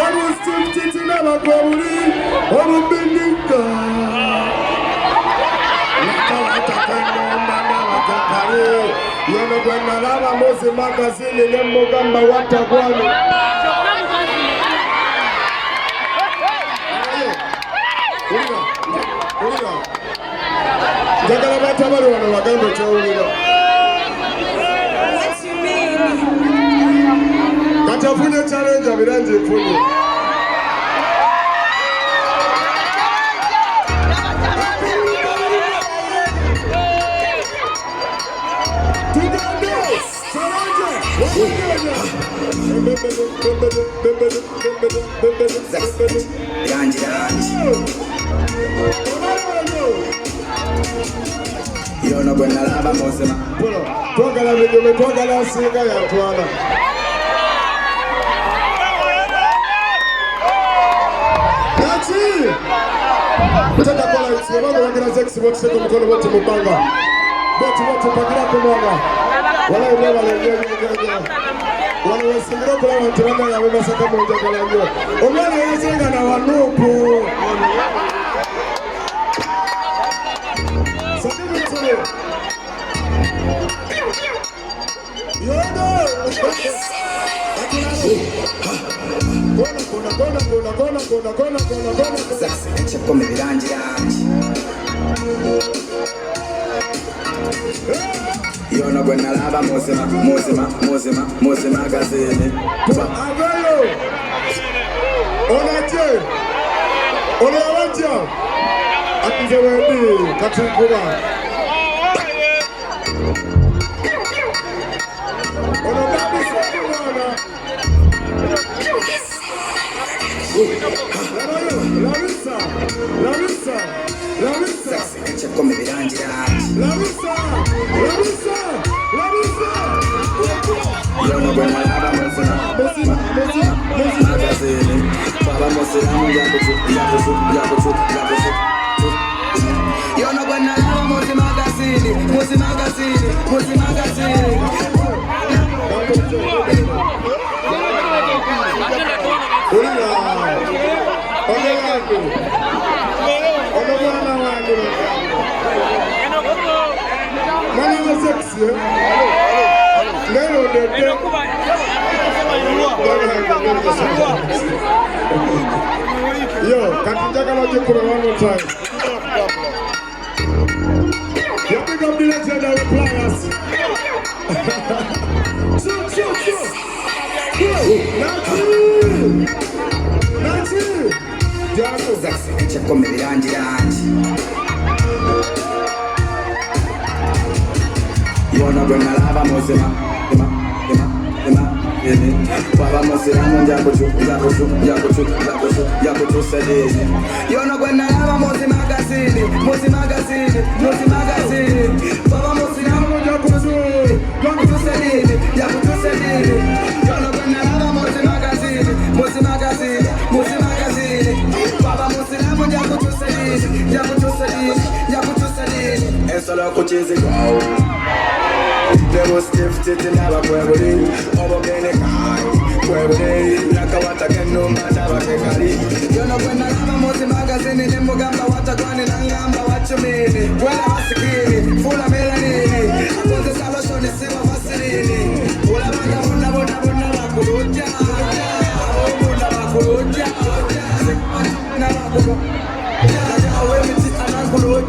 Wamusititi n'abakobuli omubinika nakawatakanyomba n'abakakale yono gwe nalaba Mozi magazine ne mugamba watagwano njagala batabali wano bagambe kyowulira kati afunye challenge abiranje efunye Yono gwe nalaba Mozima twagala bidome twagala asinga yatwala Kutaka kwa la isiwaga wakina zeksi watu seko mkono wote mbanga Bote pakira kumwana Wala ulewa lengea Wala wasingira kula wantiranga ya wema saka mwenja kalangio Omwana yasenga na wanupu Sakibu mtule Yodo Kona Sasa come virangi Yono gwe nalaba Mozima magazine Agayo Onaje Onawaja Atize wendi katukura Onababi sekumana Larissa come virangi Larissa Yono gwe nalaba Mozima magazine Baba Mozima yakuchu Yono gwe nalaba Mozima magazine Yo, kanitaka loje kura one more time. You pick up the legendary players. Nati. Jago. Sasa come virangi Yono gwe nalaba Mozima Baba Mozima yakuchu sedini Yono gwe nalaba Mozi magazine Baba Mozima yakuchu sedini Yono gwe nalaba Mozi magazine Baba Mozima yakuchu sedini Ensolo kuchizi kwao Debo stiff titi naba kwebuli Obo kene kai Kwebuli Naka wata kenu madaba kekali Yono kwena lama Mozi magazine Nembo gamba wata kwani na ngamba wachumini Kwela masikini Fula melanini Akunze salo shoni siwa vasilini Ula banda bunda wakuruja Bunda wakuruja Na wakuruja Awe miti anakuruja